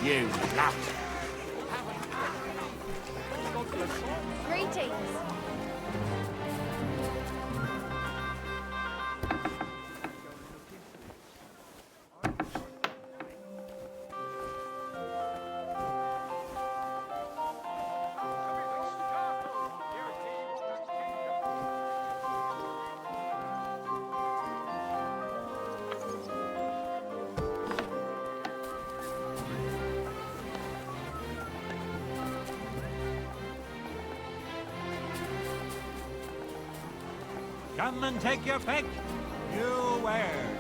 You lot. Greetings. Come and take your pick. You wares.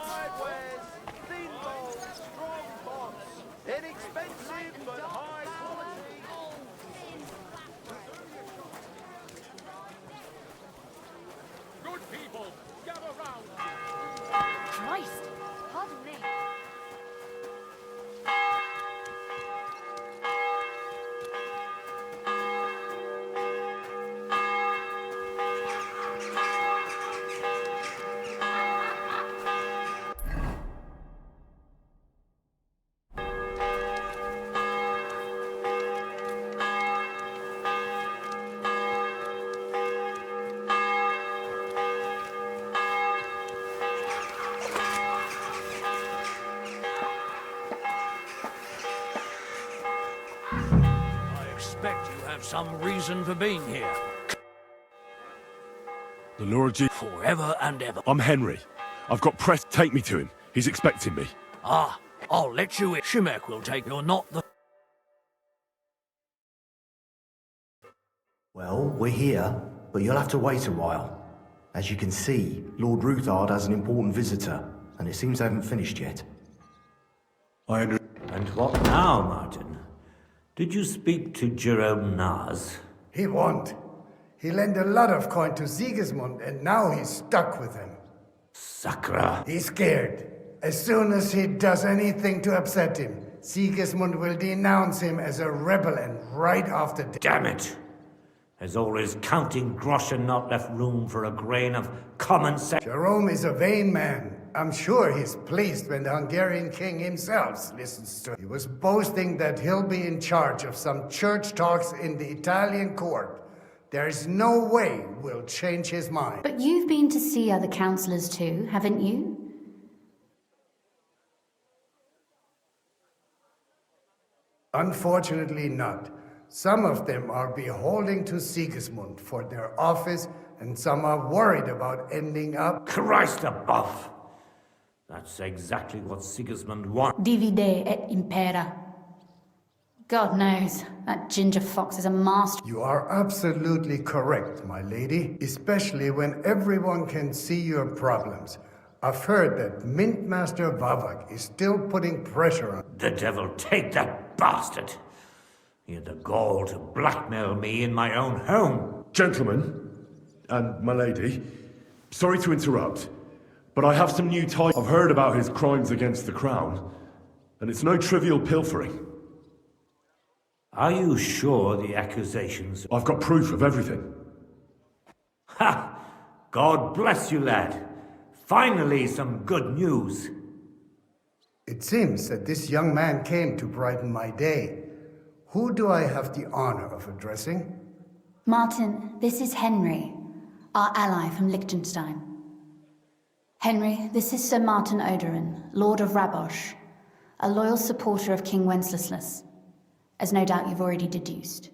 Sideways, thin bowls, strong bonds, inexpensive but high quality. Good people, gather round. Christ. Pardon me. I expect you have some reason for being here. The Lord G. Forever and ever. I'm Henry. I've got press. Take me to him. He's expecting me. Ah, I'll let you in. Shimek will take you're not the... Well, we're here, but you'll have to wait a while. As you can see, Lord Ruthard has an important visitor, and it seems they haven't finished yet. And what now, Martin? Did you speak to Jerome Nars? He won't. He lent a lot of coin to Sigismund, and now he's stuck with him. Sacra! He's scared. As soon as he does anything to upset him, Sigismund will denounce him as a rebel and right after death. Damn it! Has always counting groschen not left room for a grain of common sense? Jerome is a vain man. I'm sure he's pleased when the Hungarian king himself listens to him. He was boasting that he'll be in charge of some church talks in the Italian court. There is no way we'll change his mind. But you've been to see other councillors too, haven't you? Unfortunately not. Some of them are beholden to Sigismund for their office, and some are worried about ending up... Christ above! That's exactly what Sigismund wants. Divide et impera. God knows, that ginger fox is a master. You are absolutely correct, my lady, especially when everyone can see your problems. I've heard that Mint Master Vavak is still putting pressure on... The devil take that bastard! He had the gall to blackmail me in my own home. Gentlemen, and my lady, sorry to interrupt, but I have some new tidings. I've heard about his crimes against the crown, and it's no trivial pilfering. Are you sure the accusations... I've got proof of everything. Ha! God bless you, lad. Finally, some good news. It seems that this young man came to brighten my day. Who do I have the honor of addressing? Martin, this is Henry, our ally from Liechtenstein. Henry, this is Sir Martin Odorin, Lord of Rabosh, a loyal supporter of King Wenceslas, as no doubt you've already deduced.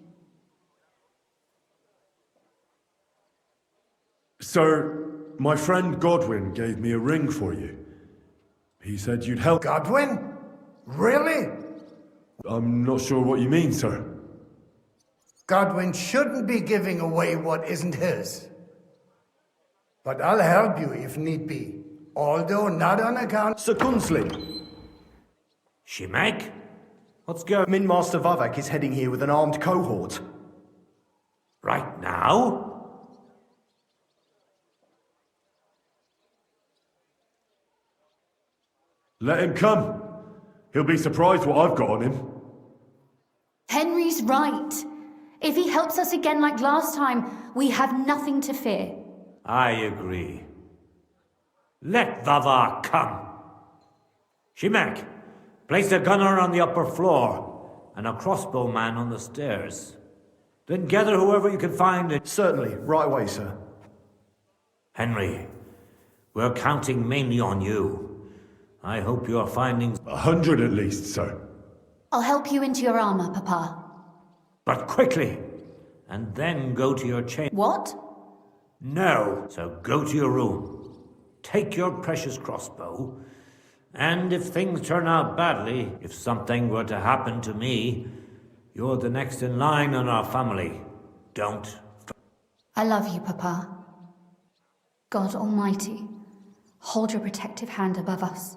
Sir, My friend Godwin gave me a ring for you. He said you'd help. Godwin? Really? I'm not sure what you mean, sir. Godwin shouldn't be giving away what isn't his. But I'll help you if need be, although not on account. Sir Gunsling, Shimek? What's going... Min Master Vavak is heading here with an armed cohort. Right now? Let him come. He'll be surprised what I've got on him. Henry's right. If he helps us again like last time, we have nothing to fear. I agree. Let Vavar come. Shimek, place a gunner on the upper floor and a crossbowman on the stairs. Then gather whoever you can find and... Certainly, right away, sir. Henry, we're counting mainly on you. I hope your findings... 100 at least, sir. I'll help you into your armor, Papa. But quickly! And then go to your chamber. What? No. So go to your room. Take your precious crossbow. And if things turn out badly, if something were to happen to me, you're the next in line in our family. Don't. I love you, Papa. God Almighty, hold your protective hand above us.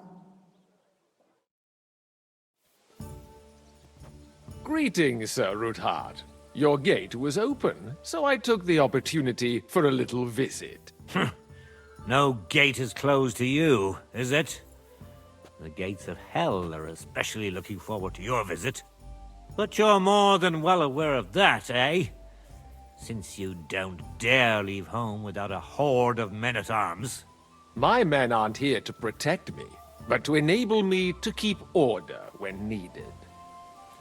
Greetings, Sir Ruthard. Your gate was open, so I took the opportunity for a little visit. No gate is closed to you, is it? The gates of hell are especially looking forward to your visit. But you're more than well aware of that, eh? Since you don't dare leave home without a horde of men-at-arms. My men aren't here to protect me, but to enable me to keep order when needed.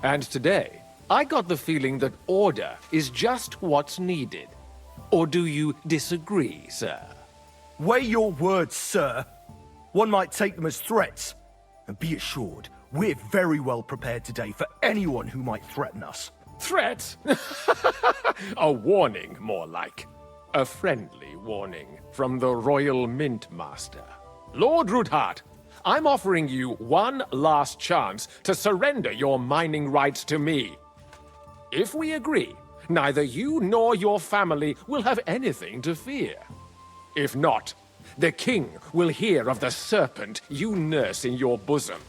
And today, I got the feeling that order is just what's needed. Or do you disagree, sir? Weigh your words, sir. One might take them as threats. And be assured, we're very well prepared today for anyone who might threaten us. Threat? A warning, more like. A friendly warning from the Royal Mint Master. Lord Ruthard, I'm offering you one last chance to surrender your mining rights to me. If we agree, neither you nor your family will have anything to fear. If not, the king will hear of the serpent you nurse in your bosom.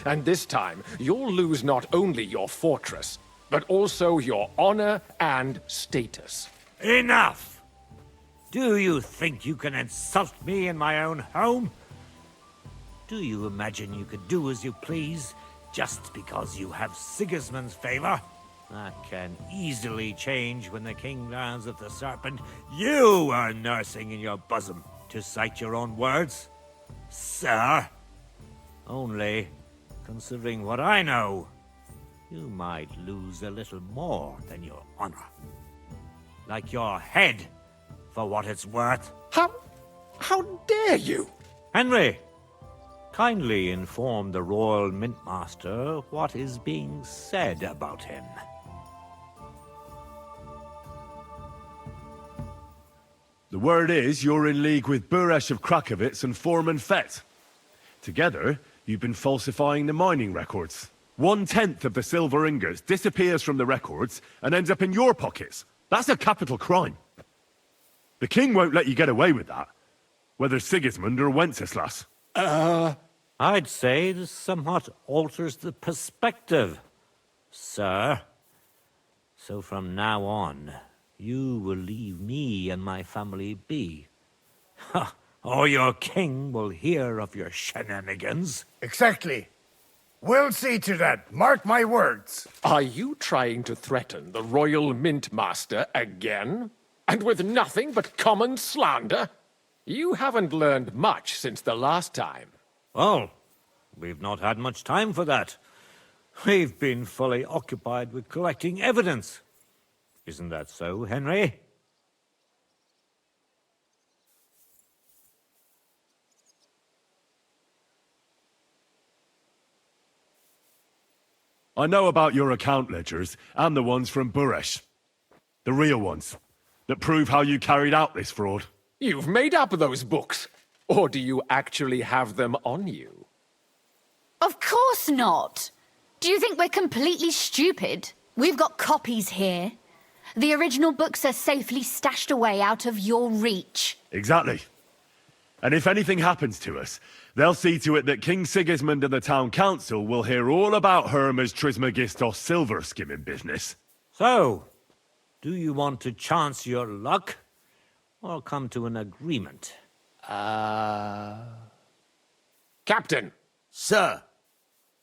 And this time, you'll lose not only your fortress, but also your honor and status. Enough! Do you think you can insult me in my own home? Do you imagine you could do as you please, just because you have Sigismund's favor? That can easily change when the king learns of the serpent you are nursing in your bosom, to cite your own words. Sir, only, considering what I know, you might lose a little more than your honor. Like your head, for what it's worth. How dare you? Henry, kindly inform the Royal Mint Master what is being said about him. The word is you're in league with Buresh of Krakowitz and Foreman Fett. Together, you've been falsifying the mining records. 1/10 of the silver ingots disappears from the records and ends up in your pockets. That's a capital crime. The king won't let you get away with that, whether Sigismund or Wenceslas. I'd say this somewhat alters the perspective, sir. So from now on, you will leave me and my family be. Or your king will hear of your shenanigans. Exactly. We'll see to that. Mark my words. Are you trying to threaten the Royal Mint Master again? And with nothing but common slander? You haven't learned much since the last time. Well, we've not had much time for that. We've been fully occupied with collecting evidence. Isn't that so, Henry? I know about your account ledgers and the ones from Buresh. The real ones, that prove how you carried out this fraud. You've made up those books. Or do you actually have them on you? Of course not. Do you think we're completely stupid? We've got copies here. The original books are safely stashed away out of your reach. Exactly. And if anything happens to us, they'll see to it that King Sigismund and the town council will hear all about Hermes Trismegistos silver skimming business. So, do you want to chance your luck, or come to an agreement? Captain, Sir,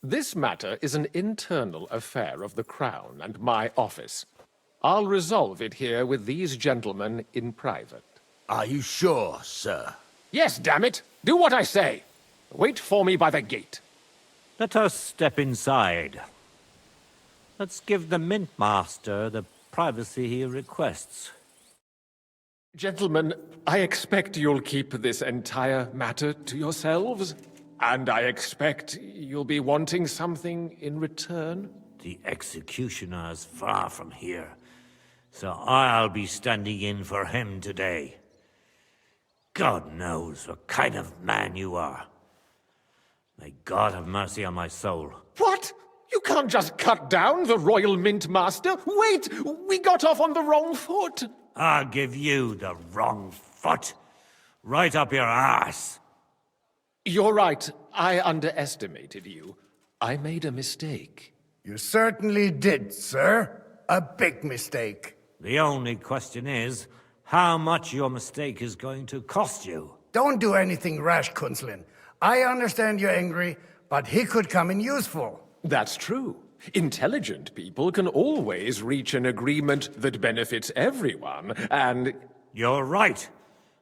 this matter is an internal affair of the Crown and my office. I'll resolve it here with these gentlemen in private. are you sure, sir? Yes, damn it! Do what I say! Wait for me by the gate. Let us step inside. Let's give the Mint Master the privacy he requests. Gentlemen, I expect you'll keep this entire matter to yourselves. And I expect you'll be wanting something in return. The executioner is far from here, so I'll be standing in for him today. God knows what kind of man you are. May God have mercy on my soul. What? You can't just cut down the Royal Mint Master? Wait! We got off on the wrong foot! I'll give you the wrong foot. Right up your ass. You're right. I underestimated you. I made a mistake. You certainly did, sir. A big mistake. The only question is, how much your mistake is going to cost you. Don't do anything rash, Kunslin. I understand you're angry, but he could come in useful. That's true. Intelligent people can always reach an agreement that benefits everyone, and... You're right.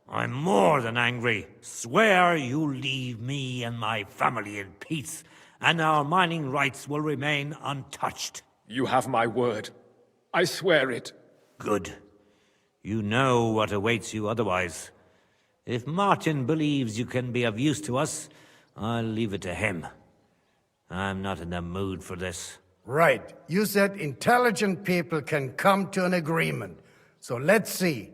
I'm more than angry. Swear you'll leave me and my family in peace, and our mining rights will remain untouched. You have my word. I swear it. Good. You know what awaits you otherwise. If Martin believes you can be of use to us, I'll leave it to him. I'm not in the mood for this. Right. You said intelligent people can come to an agreement. So let's see.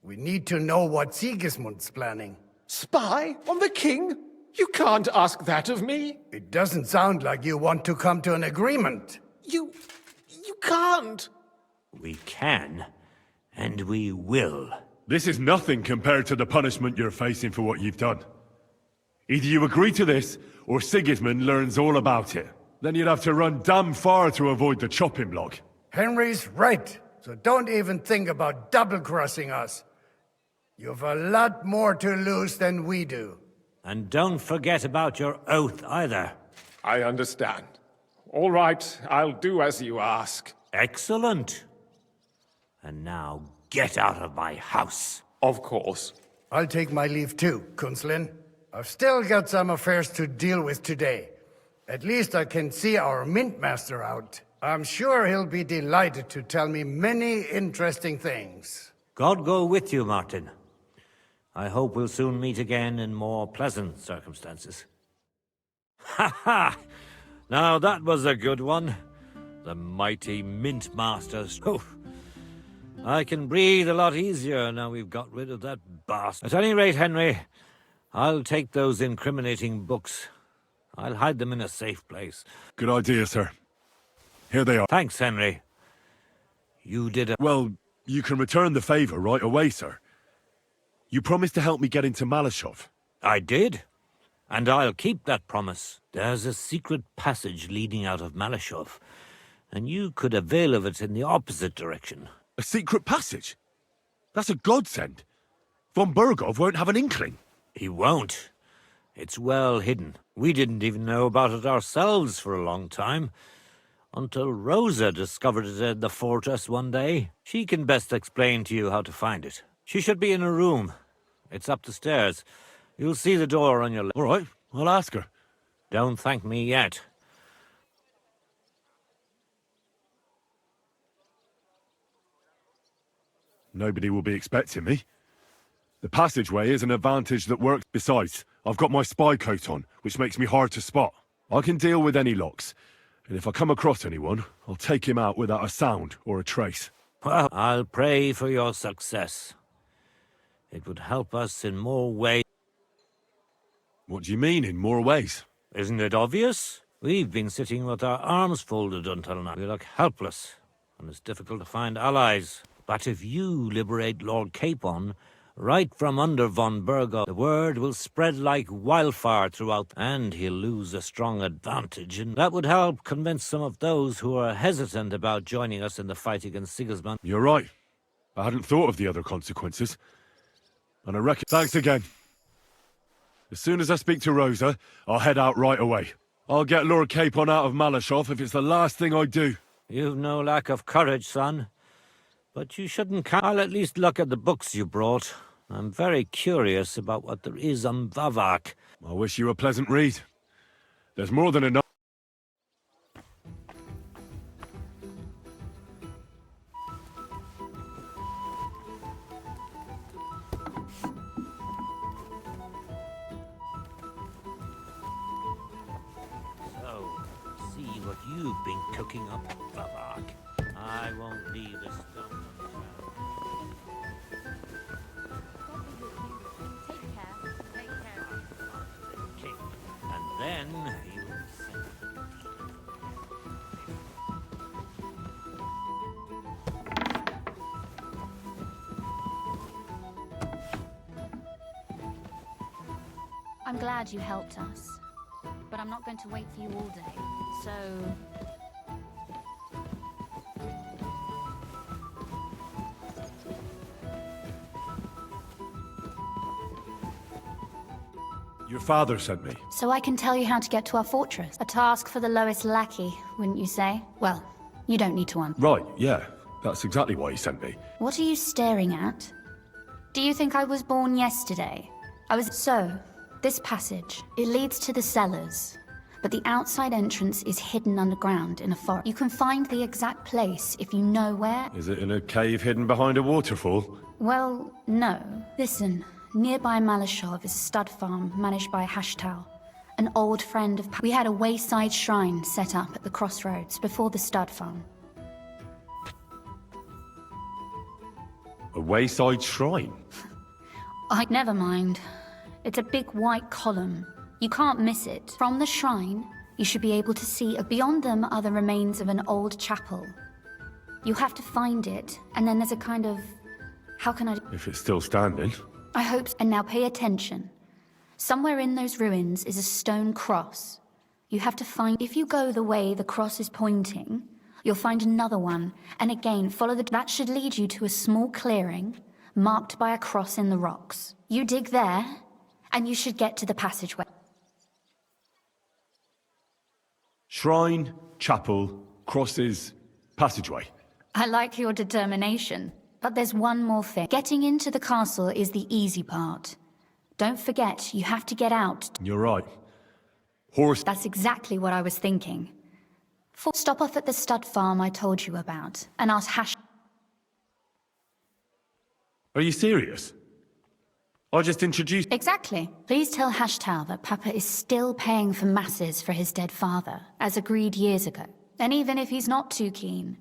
We need to know what Sigismund's planning. Spy on the king? You can't ask that of me. It doesn't sound like you want to come to an agreement. You can't. We can, and we will. This is nothing compared to the punishment you're facing for what you've done. Either you agree to this, or Sigismund learns all about it. Then you'd have to run damn far to avoid the chopping block. Henry's right. So don't even think about double-crossing us. You've a lot more to lose than we do. And don't forget about your oath either. I understand. All right, I'll do as you ask. Excellent. And now get out of my house. Of course. I'll take my leave too, Kunslin. I've still got some affairs to deal with today. At least I can see our Mint Master out. I'm sure he'll be delighted to tell me many interesting things. God go with you, Martin. I hope we'll soon meet again in more pleasant circumstances. Ha ha! Now that was a good one. The mighty Mint Masters. Oh, I can breathe a lot easier now we've got rid of that bastard. At any rate, Henry, I'll take those incriminating books. I'll hide them in a safe place. Good idea, sir. Here they are. Thanks, Henry. You did a... Well, you can return the favor right away, sir. You promised to help me get into Malashov. I did. And I'll keep that promise. There's a secret passage leading out of Malashov, and you could avail of it in the opposite direction. A secret passage? That's a godsend. Von Burgov won't have an inkling. He won't. It's well hidden. We didn't even know about it ourselves for a long time, until Rosa discovered it in the fortress one day. She can best explain to you how to find it. She should be in her room. It's up the stairs. You'll see the door on your left. All right, I'll ask her. Don't thank me yet. Nobody will be expecting me. The passageway is an advantage that works. Besides, I've got my spy coat on, which makes me hard to spot. I can deal with any locks, and if I come across anyone, I'll take him out without a sound or a trace. Well, I'll pray for your success. It would help us in more ways. What do you mean, in more ways? Isn't it obvious? We've been sitting with our arms folded until now. We look helpless, and it's difficult to find allies. But if you liberate Lord Capon, right from under von Burgo, the word will spread like wildfire throughout, and he'll lose a strong advantage, and that would help convince some of those who are hesitant about joining us in the fight against Sigismund. You're right. I hadn't thought of the other consequences. And I reckon... Thanks again. As soon as I speak to Rosa, I'll head out right away. I'll get Lord Capon out of Malashov if it's the last thing I do. You've no lack of courage, son. But you shouldn't count. I'll at least look at the books you brought. I'm very curious about what there is on Vavak. I wish you a pleasant read. There's more than enough. So, see what you've been cooking up, Vavak. I won't leave a stone unturned. King, and then he will send. I'm glad you helped us, but I'm not going to wait for you all day. So... Your father sent me. So I can tell you how to get to our fortress. A task for the lowest lackey, wouldn't you say? Well, you don't need to answer. Right, yeah. That's exactly why he sent me. What are you staring at? Do you think I was born yesterday? So, this passage, it leads to the cellars, but the outside entrance is hidden underground in a forest. You can find the exact place if you know where. Is it in a cave hidden behind a waterfall? Well, no. Listen, nearby Malashov is a stud farm managed by Hashtal, an old friend of... We had a wayside shrine set up at the crossroads before the stud farm. A wayside shrine? Never mind. It's a big white column. You can't miss it. From the shrine, you should be able to see... Beyond them are the remains of an old chapel. You have to find it, and then there's a kind of... How can I... If it's still standing. I hope so. And now pay attention. Somewhere in those ruins is a stone cross. You have to find... If you go the way the cross is pointing, you'll find another one, and again, follow the... That should lead you to a small clearing, marked by a cross in the rocks. You dig there, and you should get to the passageway. Shrine, chapel, crosses, passageway. I like your determination. But there's one more thing. Getting into the castle is the easy part. Don't forget, you have to get out. You're right. Horse... That's exactly what I was thinking. Stop off at the stud farm I told you about, and ask Hash... Are you serious? I just introduced... Exactly. Please tell Hashtal that Papa is still paying for masses for his dead father, as agreed years ago. And even if he's not too keen,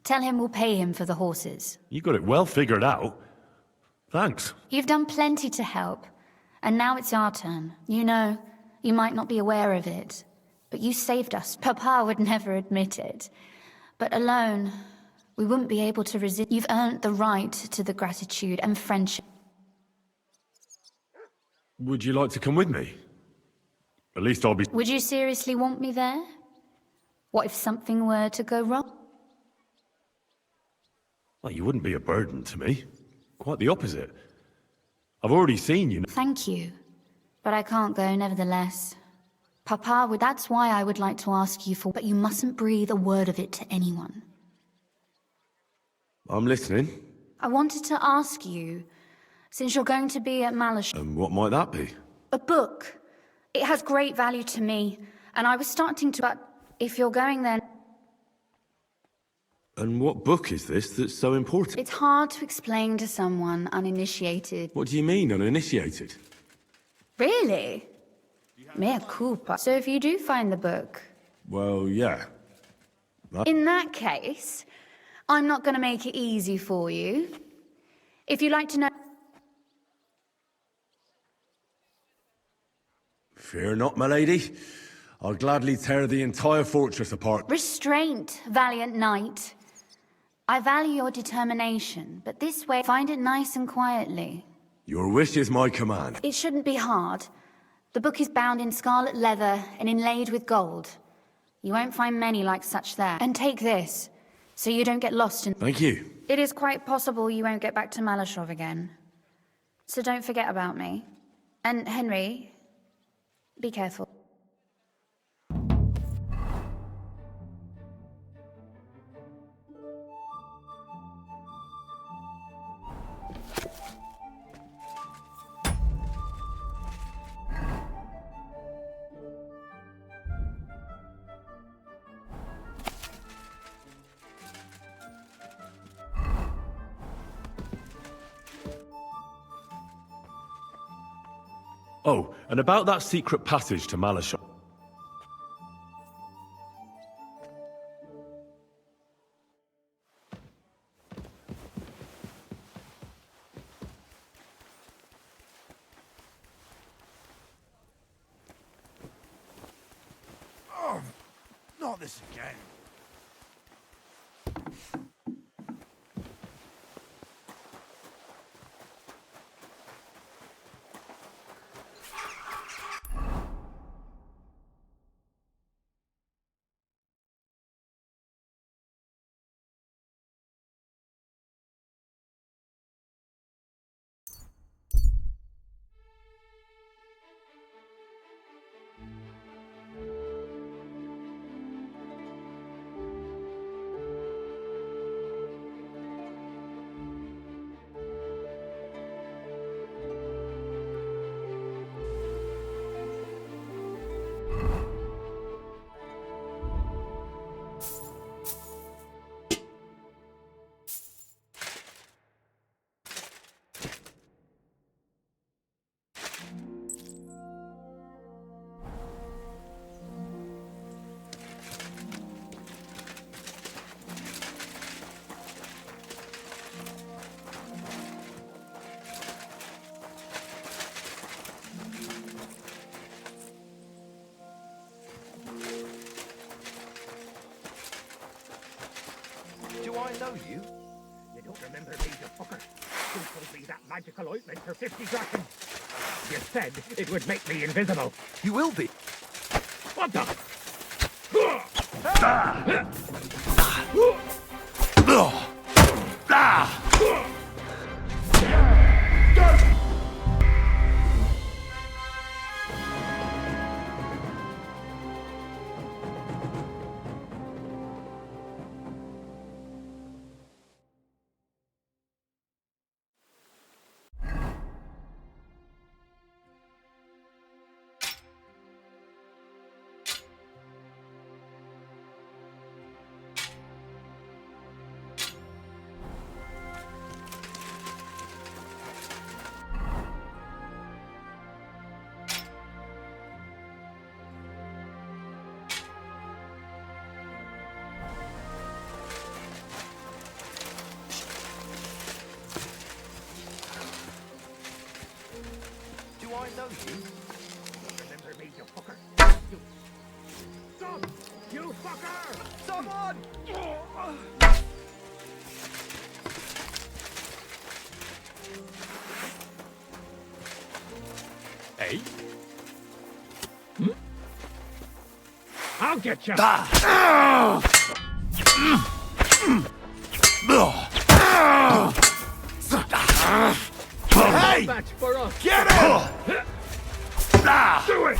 tell him we'll pay him for the horses. You got it well figured out. Thanks. You've done plenty to help, and now it's our turn. You know, you might not be aware of it, but you saved us. Papa would never admit it. But alone, we wouldn't be able to resist. You've earned the right to the gratitude and friendship. Would you like to come with me? At least I'll be... Would you seriously want me there? What if something were to go wrong? Well, you wouldn't be a burden to me. Quite the opposite. I've already seen you. Thank you. But I can't go nevertheless. Papa would... That's why I would like to ask you for... But you mustn't breathe a word of it to anyone. I'm listening. I wanted to ask you, since you're going to be at Malish... And what might that be? A book. It has great value to me, and I was starting to... But if you're going then... And what book is this that's so important? It's hard to explain to someone uninitiated. What do you mean, uninitiated? Really? Mea culpa. So if you do find the book... Well, yeah. In that case, I'm not going to make it easy for you. If you'd like to know... Fear not, my lady. I'll gladly tear the entire fortress apart. Restraint, valiant knight. I value your determination, but this way, find it nice and quietly. Your wish is my command. It shouldn't be hard. The book is bound in scarlet leather and inlaid with gold. You won't find many like such there. And take this, so you don't get lost in... Thank you. It is quite possible you won't get back to Malashov again. So don't forget about me. And Henry, be careful. Oh, and about that secret passage to Malashov. Oh, not this again. Do I know you? You don't remember me, you fucker. You told me that magical ointment for 50 drachms. You said it would make me invisible. You will be. What the? Do I know you? Remember me, you fucker. You... Stop! You fucker! Someone! Hey? I'll get you! Hey! Match for us! Get him! Do it!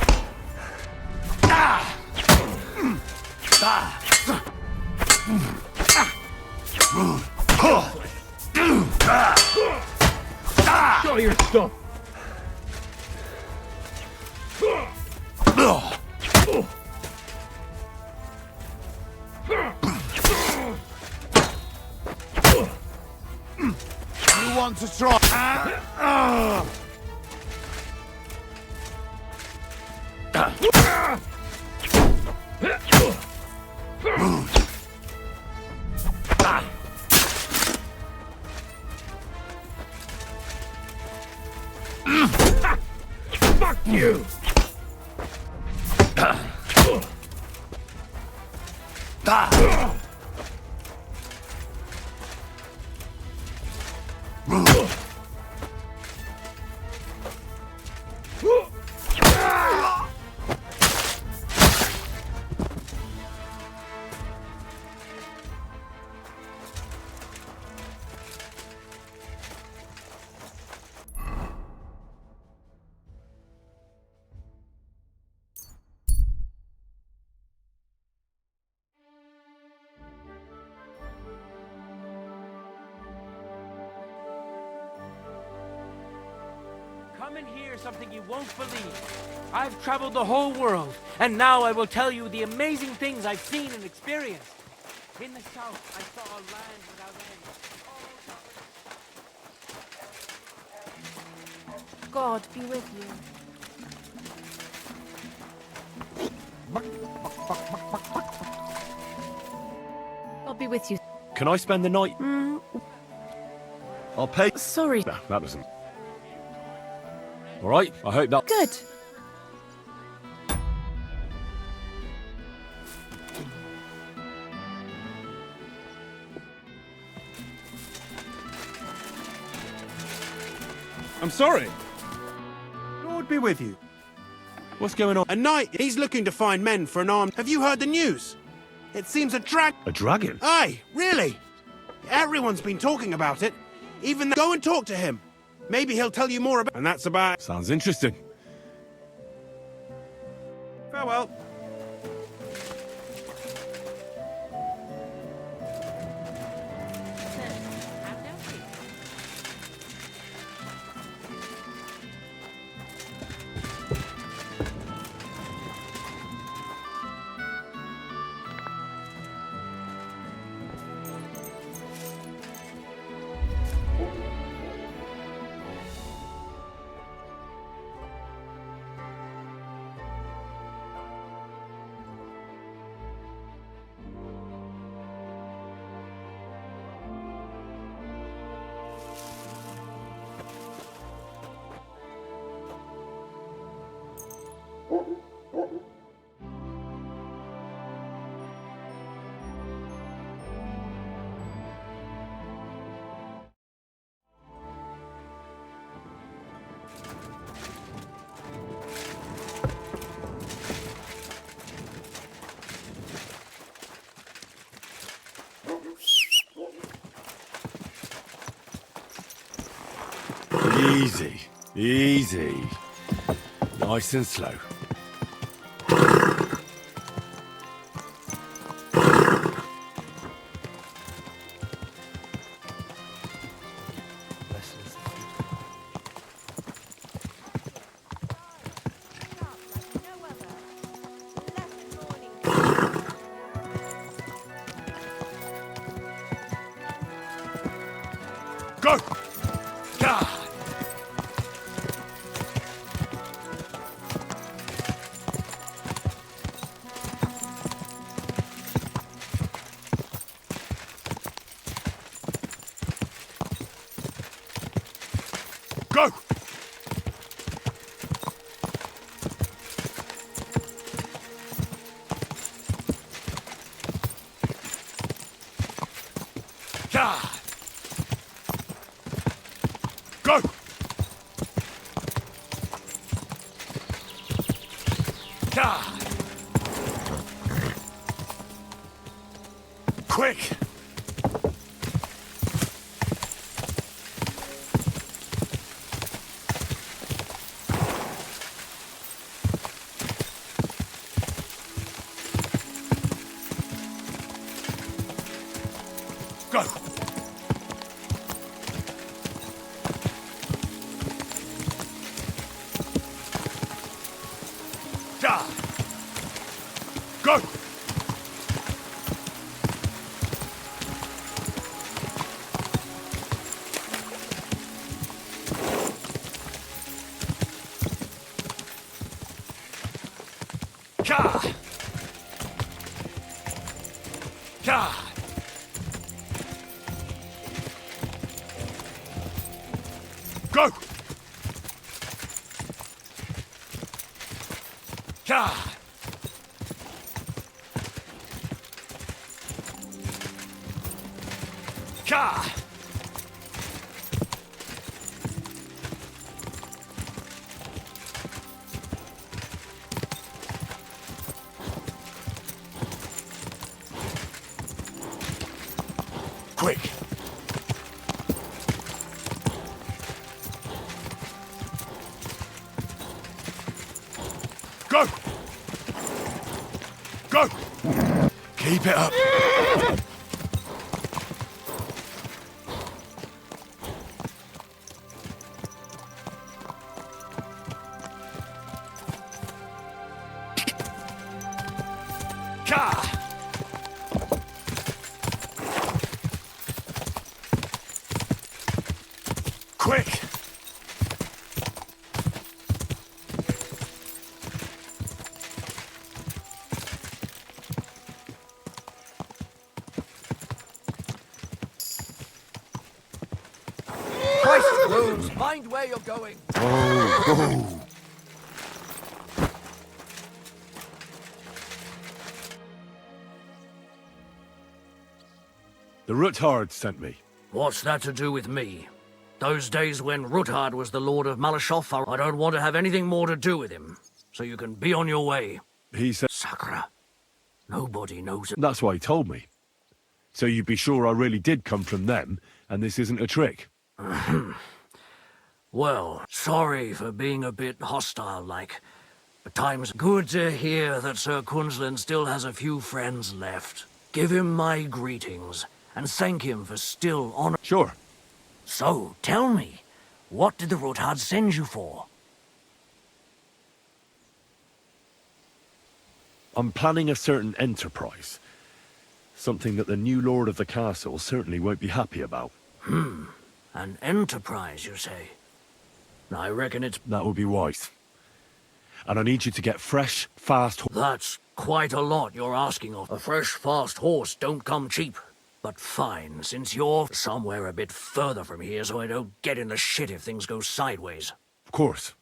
Show your stuff! You want to try? Fuck you! Come and hear something you won't believe. I've traveled the whole world, and now I will tell you the amazing things I've seen and experienced. In the south, I saw a land without end. God be with you. God be with you. Can I spend the night? I'll pay. Sorry. No, that doesn't. All right, I hope that... Good. I'm sorry. Lord be with you. What's going on? A knight, he's looking to find men for an arm. Have you heard the news? It seems a A dragon? Aye, really? Everyone's been talking about it. Even go and talk to him. Maybe he'll tell you more about... And that's about... Sounds interesting. Farewell. Easy, easy. Nice and slow. Go! God! Go! God! Go! God! Quick! Go! Da! Go! Ka! Ka! Go! Ka! Ka! Quick! Go! Go! Keep it up. Ka! Quick! Christ, wounds, mind where you're going. Oh, The Ruthard sent me. What's that to do with me? Those days when Ruthard was the Lord of Malashov, I don't want to have anything more to do with him. So you can be on your way. He said... Sakura. Nobody knows it. That's why he told me. So you'd be sure I really did come from them, and this isn't a trick. Well, sorry for being a bit hostile-like. But time's good to hear that Sir Quinlan still has a few friends left. Give him my greetings, and thank him for still honor... Sure. So, tell me, what did the Ruthard send you for? I'm planning a certain enterprise. Something that the new lord of the castle certainly won't be happy about. An enterprise, you say? I reckon it's... That would be wise. And I need you to get fresh, fast... That's quite a lot you're asking of. A fresh, fast horse don't come cheap. But fine, since you're somewhere a bit further from here so I don't get in the shit if things go sideways. Of course.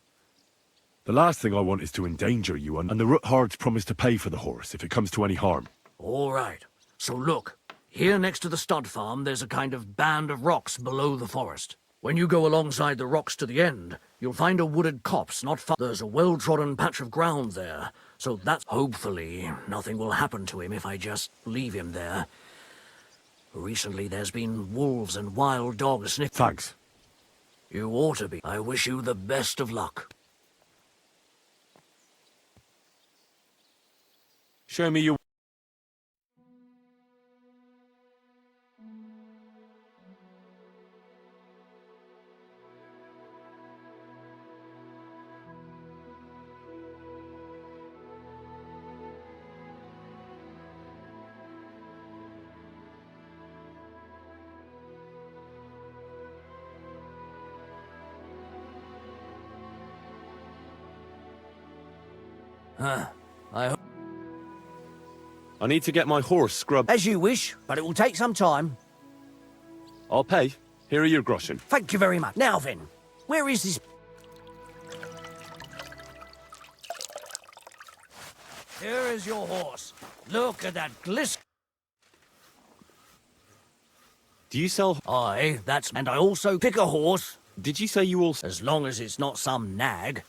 The last thing I want is to endanger you, and the Ruthards promise to pay for the horse if it comes to any harm. All right. So look, here next to the stud farm there's a kind of band of rocks below the forest. When you go alongside the rocks to the end, you'll find a wooded copse not far. There's a well-trodden patch of ground there, so that's... Hopefully, nothing will happen to him if I just leave him there. Recently there's been wolves and wild dogs sniffing. Thanks. You ought to be. I wish you the best of luck. Show me your... I need to get my horse scrubbed. As you wish, but it will take some time. I'll pay. Here are your groschen. Thank you very much. Now then, where is this... Here is your horse. Look at that glisten. Do you sell... Aye, that's... And I also pick a horse. Did you say you also... As long as it's not some nag.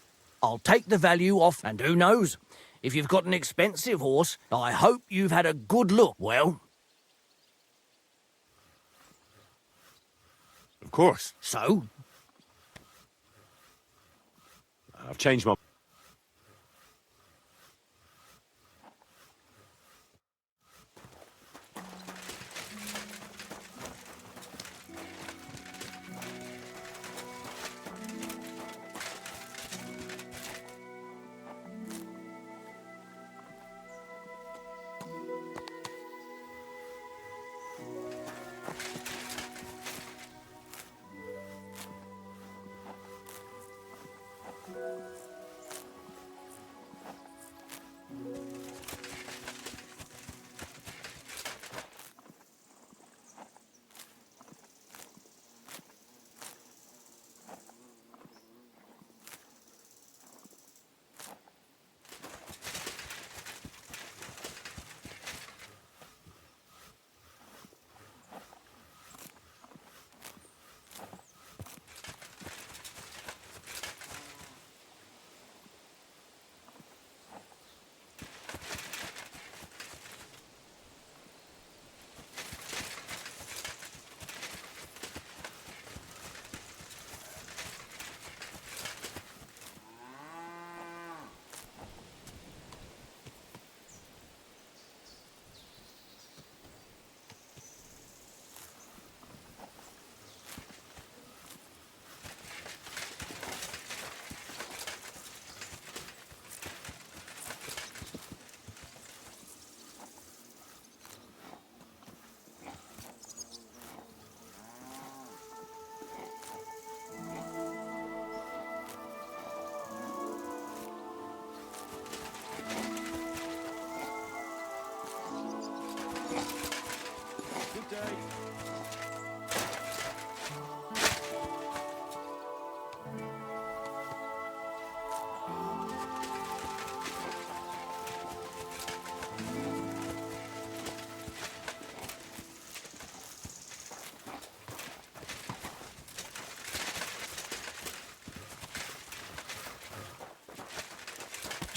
I'll take the value off, and who knows? If you've got an expensive horse, I hope you've had a good look. Well... Of course. So? I've changed my...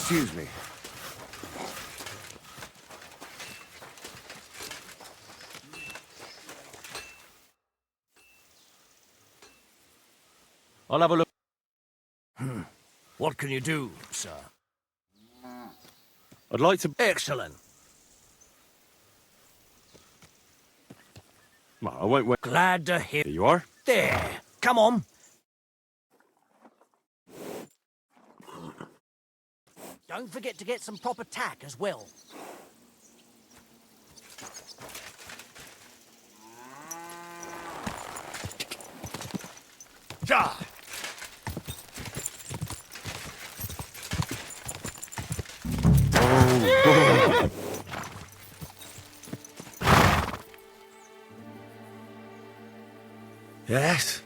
Excuse me. I'll have a look. What can you do, sir? I'd like to... Excellent. Well, I won't wait. Glad to hear. Here you are. There. Come on. Don't forget to get some proper tack as well. Ja! Yes?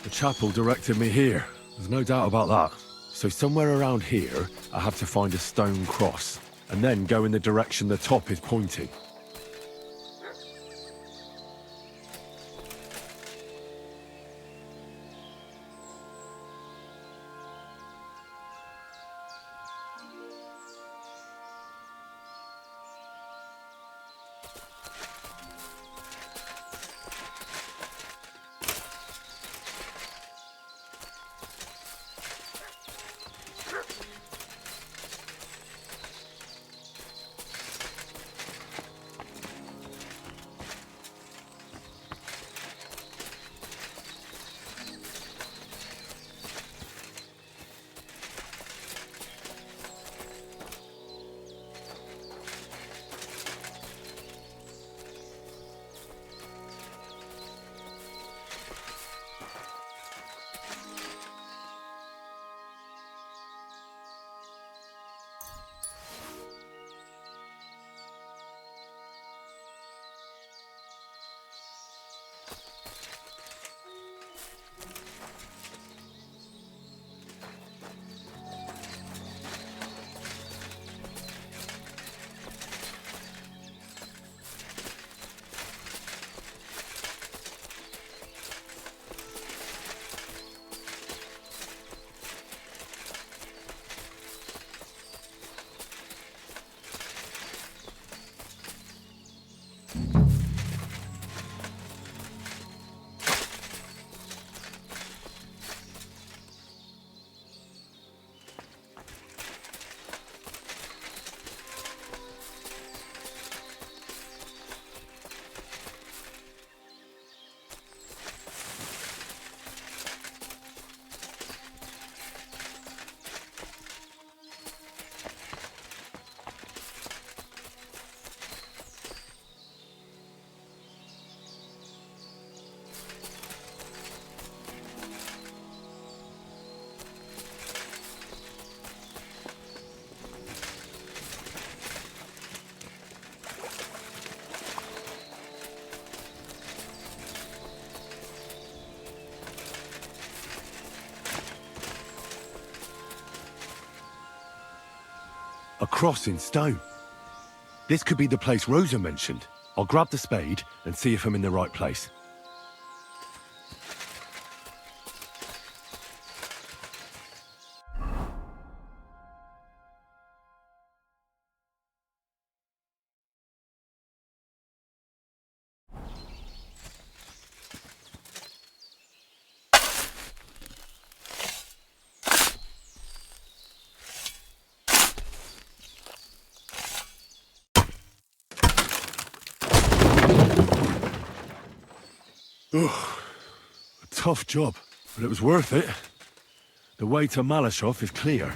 The chapel directed me here. There's no doubt about that. So somewhere around here, I have to find a stone cross, and then go in the direction the top is pointing. cross in stone. This could be the place Rosa mentioned. I'll grab the spade and see if I'm in the right place. Ugh, a tough job, but it was worth it. The way to Malashov is clear.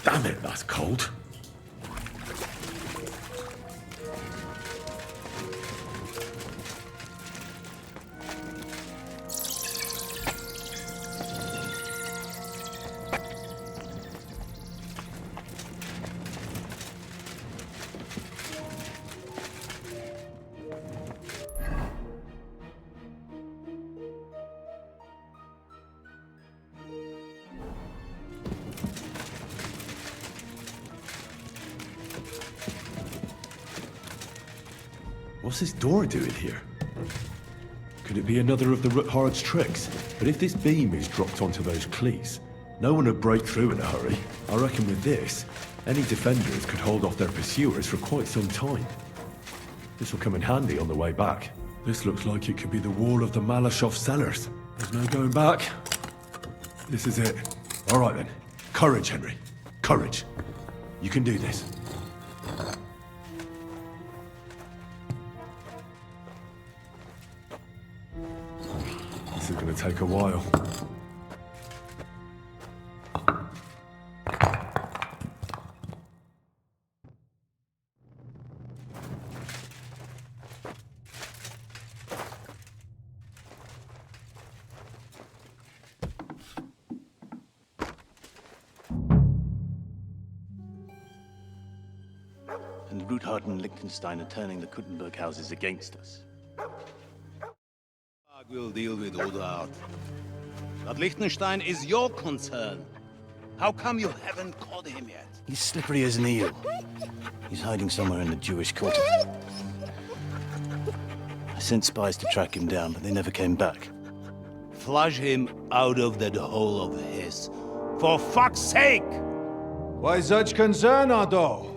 Damn it, that's cold. What's this door doing here? Could it be another of the Ruthard's tricks? But if this beam is dropped onto those cleats, no one would break through in a hurry. I reckon with this, any defenders could hold off their pursuers for quite some time. This will come in handy on the way back. This looks like it could be the wall of the Malashov cellars. There's no going back. This is it. All right then. Courage, Henry. Courage. You can do this. This is going to take a while. And Ruthard and Liechtenstein are turning the Kuttenberg houses against us. We'll deal with Ruthard. But Liechtenstein is your concern. How come you haven't caught him yet? He's slippery as an eel. He's hiding somewhere in the Jewish quarter. I sent spies to track him down, but they never came back. Flush him out of that hole of his. For fuck's sake! Why such concern, Otto?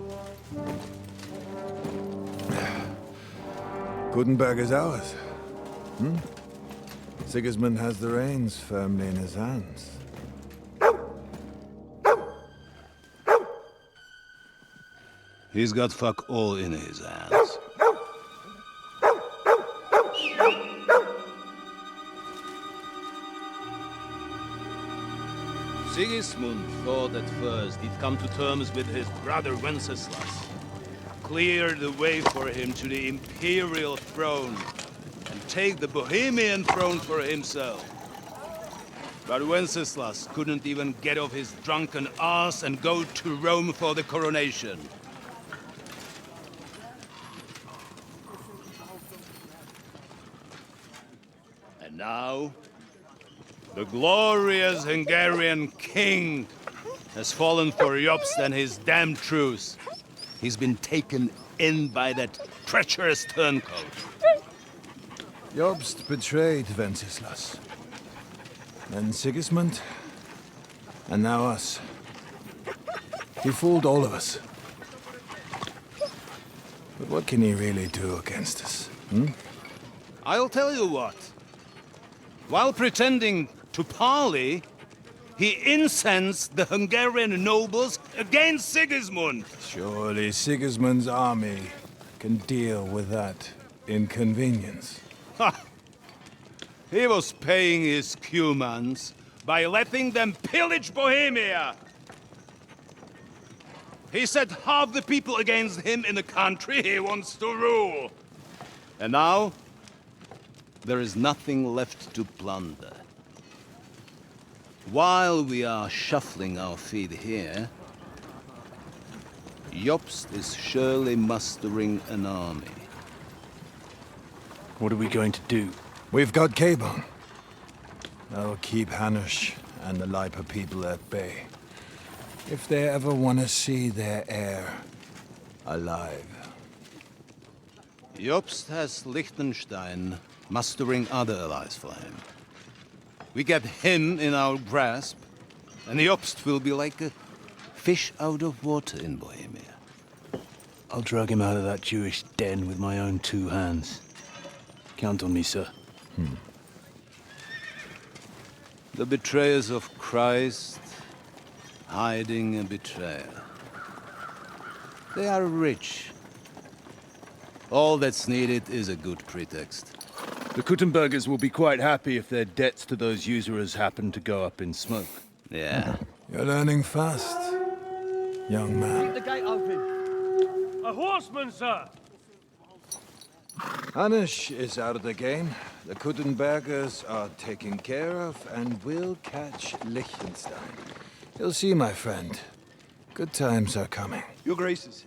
Kuttenberg is ours. Sigismund has the reins firmly in his hands. He's got fuck all in his hands. Sigismund thought at first he'd come to terms with his brother Wenceslas, clear the way for him to the imperial throne, and take the Bohemian throne for himself. But Wenceslas couldn't even get off his drunken ass and go to Rome for the coronation. And now, the glorious Hungarian king has fallen for Jobst and his damned truce. He's been taken in by that treacherous turncoat. Jobst betrayed Wenceslas. Then Sigismund. And now us. He fooled all of us. But what can he really do against us, I'll tell you what. While pretending to parley, he incensed the Hungarian nobles against Sigismund. Surely Sigismund's army can deal with that inconvenience. Ha! He was paying his Cumans by letting them pillage Bohemia. He set half the people against him in the country he wants to rule. And now, there is nothing left to plunder. While we are shuffling our feet here, Jobst is surely mustering an army. What are we going to do? We've got Cabon. That'll keep Hanush and the Lipa people at bay. If they ever want to see their heir alive. Jobst has Liechtenstein mustering other allies for him. We get him in our grasp, and Jobst will be like a fish out of water in Bohemia. I'll drag him out of that Jewish den with my own 2 hands. Count on me, sir. The betrayers of Christ, hiding a betrayer. They are rich. All that's needed is a good pretext. The Kuttenbergers will be quite happy if their debts to those usurers happen to go up in smoke. Yeah. You're learning fast, young man. Keep the gate open. A horseman, sir! Hanush is out of the game. The Kuttenbergers are taken care of, and we'll catch Liechtenstein. You'll see, my friend. Good times are coming. Your Graces,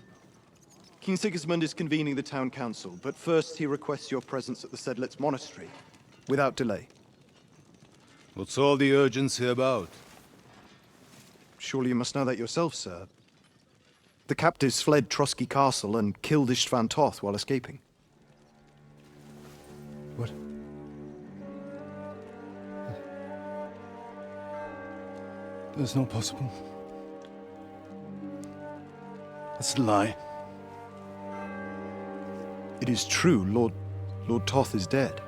King Sigismund is convening the town council, but first he requests your presence at the Sedlitz monastery, without delay. What's all the urgency about? Surely you must know that yourself, sir. The captives fled Trotsky Castle and killed Istvan Toth while escaping. What? That's not possible. That's a lie. It is true, Lord Toth is dead.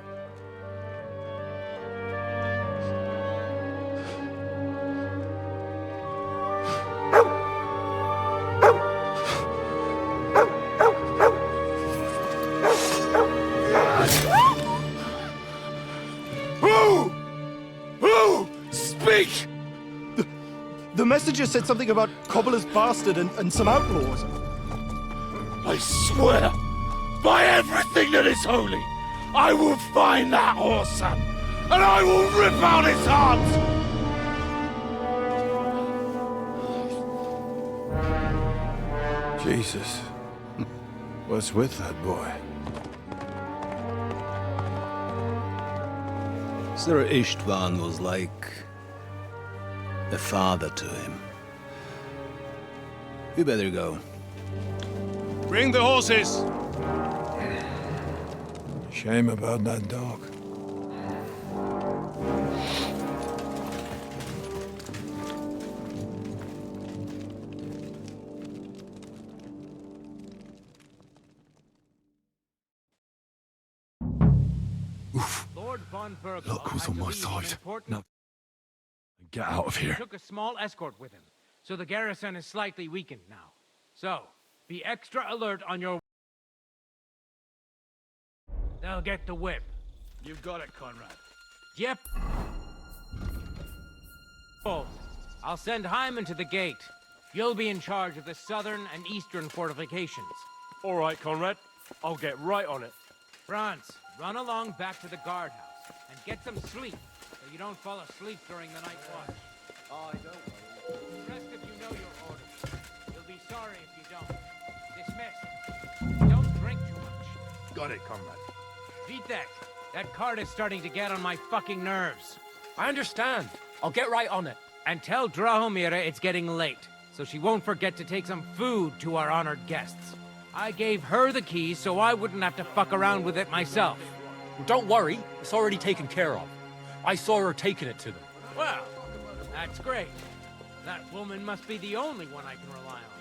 Who? Speak! The messenger said something about Cobbler's bastard and some outlaws. I swear, by everything that is holy, I will find that whoreson, and I will rip out his heart! Jesus. What's with that boy? Sir Istvan was like a father to him. We better go. Bring the horses! Shame about that dog. Luck was on my side. Now, get out of here. He took a small escort with him, so the garrison is slightly weakened now. So, be extra alert on your... They'll get the whip. You've got it, Conrad. Yep. Oh, I'll send Hyman to the gate. You'll be in charge of the southern and eastern fortifications. All right, Conrad. I'll get right on it. Franz, run along back to the guardhouse and get some sleep. so you don't fall asleep during the night watch. I don't. The rest of you know your orders. You'll be sorry if you don't. Dismissed. Don't drink too much. Got it, comrade. Vitek, that card is starting to get on my fucking nerves. I understand. I'll get right on it. And tell Drahomira it's getting late, so she won't forget to take some food to our honored guests. I gave her the keys so I wouldn't have to fuck around with it myself. Well, don't worry, it's already taken care of. I saw her taking it to them. Well, that's great. That woman must be the only one I can rely on.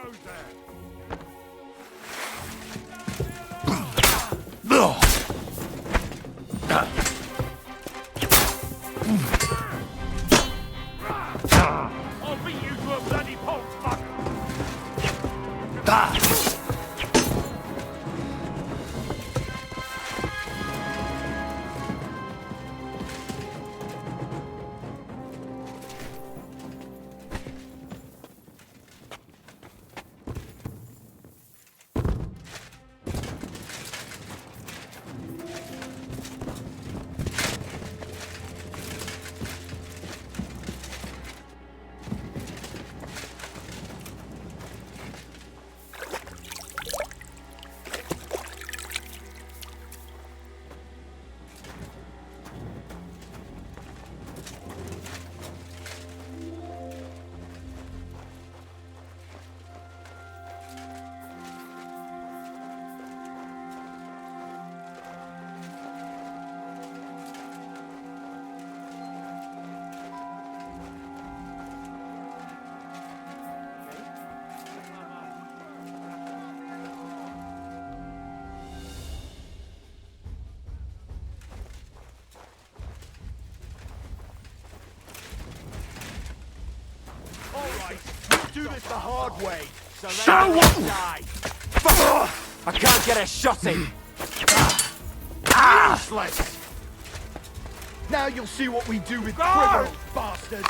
goes there. I'll beat you to a bloody pulp, fuck! Do this the hard way, so they Show don't what? die. I can't get a shot in. Useless. Now you'll see what we do with criminals, bastard.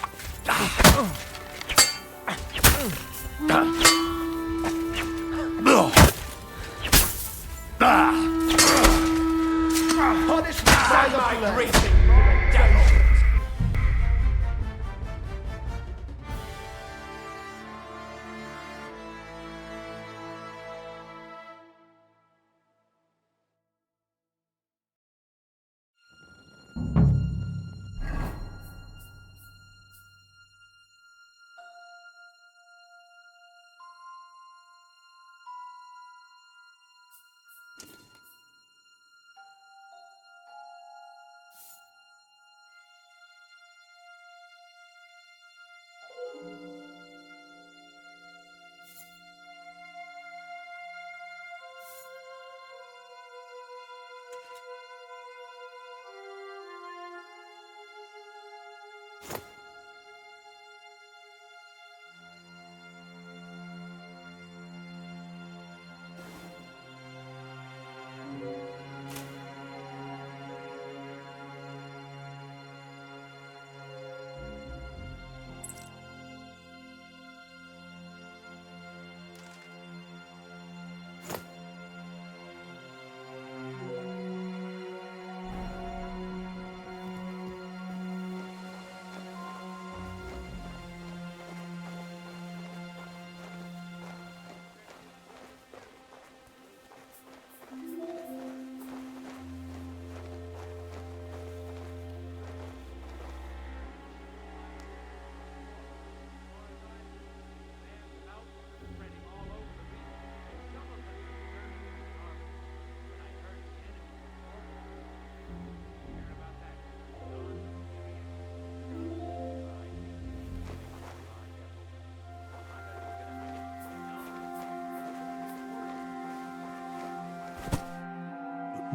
Punishment by my greeting, devil.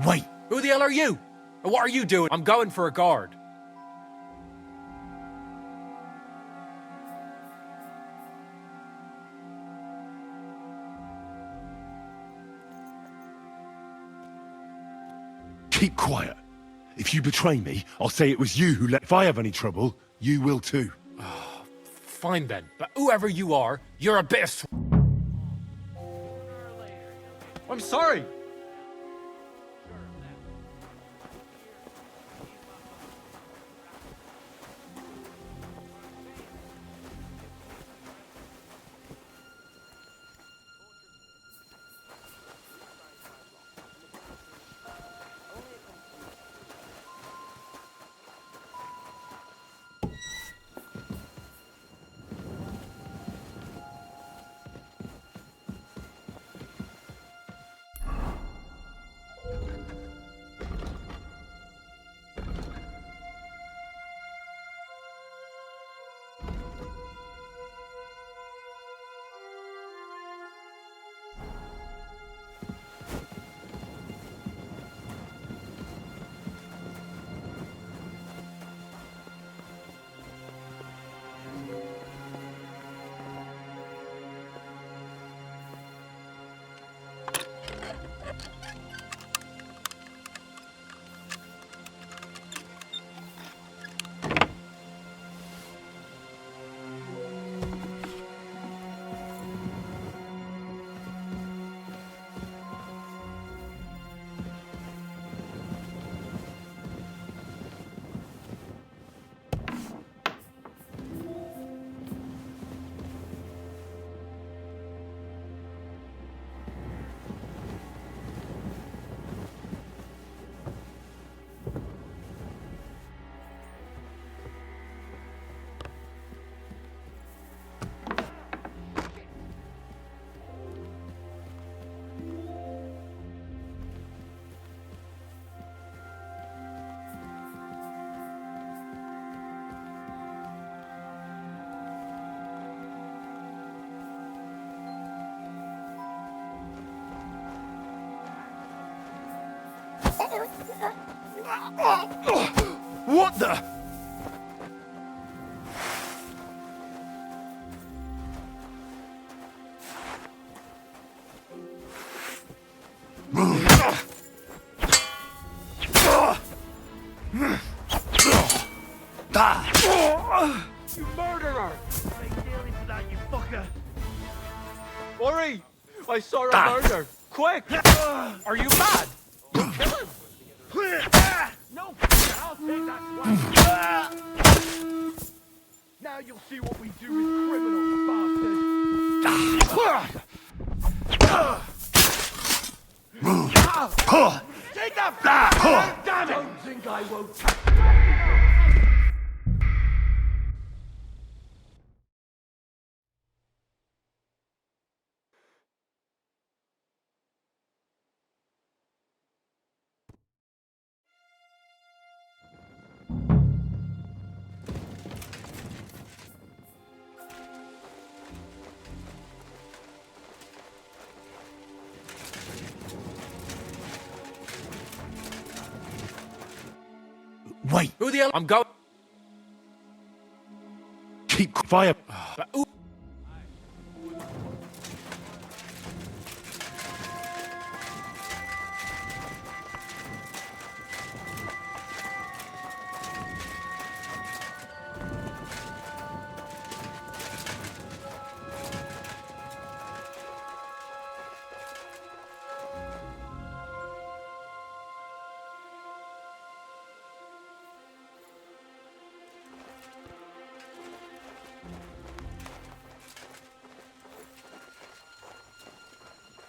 Wait! Who the hell are you? And what are you doing? I'm going for a guard. Keep quiet. If you betray me, I'll say it was you who let... If I have any trouble, you will too. Fine then, but whoever you are, you're a bit of... I'm sorry. What the? You murderer! Take dearly for that, you fucker! Worry! I saw a murder! Quick! Are you mad? You'll kill him! No, I'll take that one. Now you'll see what we do with criminals, bastard. Take that back! Damn it! Don't think I won't touch you. Wait! Who the hell? I'm going. Keep fire!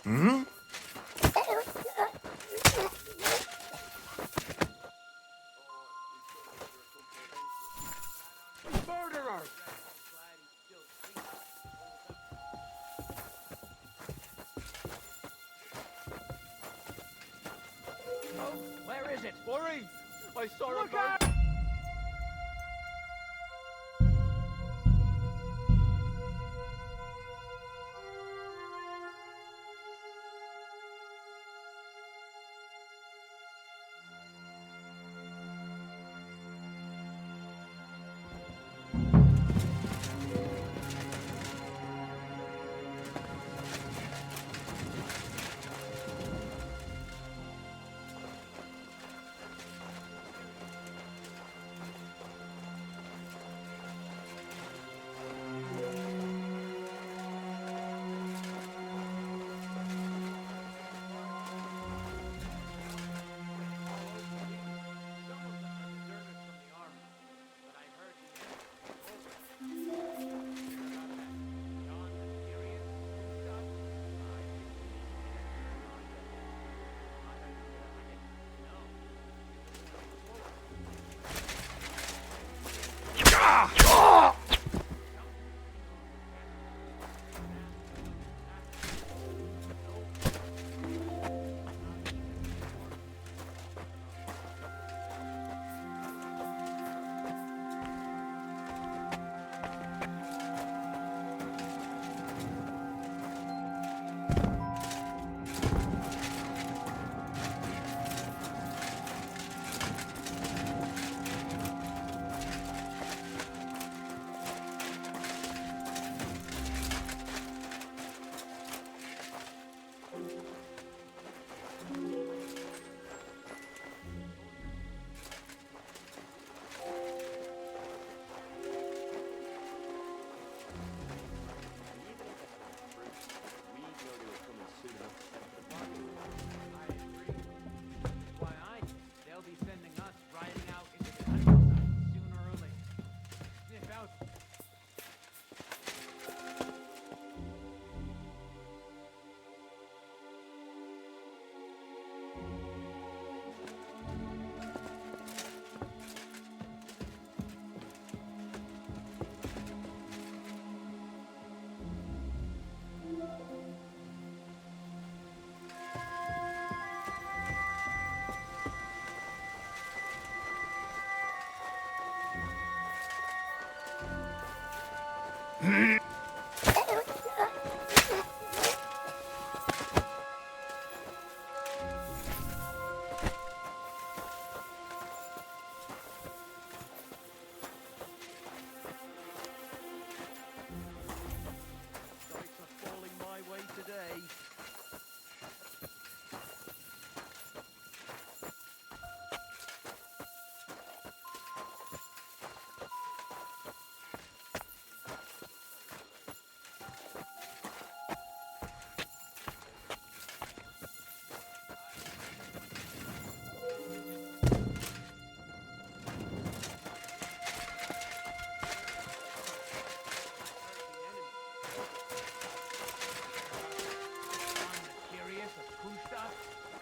Hmm? Murderer! Oh, where is it? Worry! I saw a Look murder. out!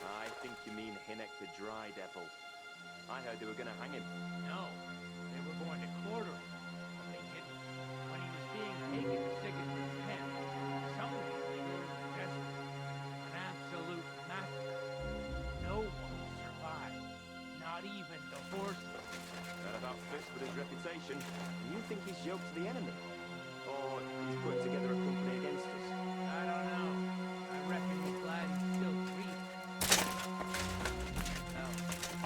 I think you mean Hinnock the Dry Devil. I heard they were going to hang him. No, they were going to quarter him. Thinking when he was being taken to Sigismund's pen, someone was desperate. An absolute massacre. No one survived. Not even the horses. That about fits with his reputation. You think he's yoked to the enemy? Or he's put together a company against us? I don't know. I reckon he's glad he's still free. Well,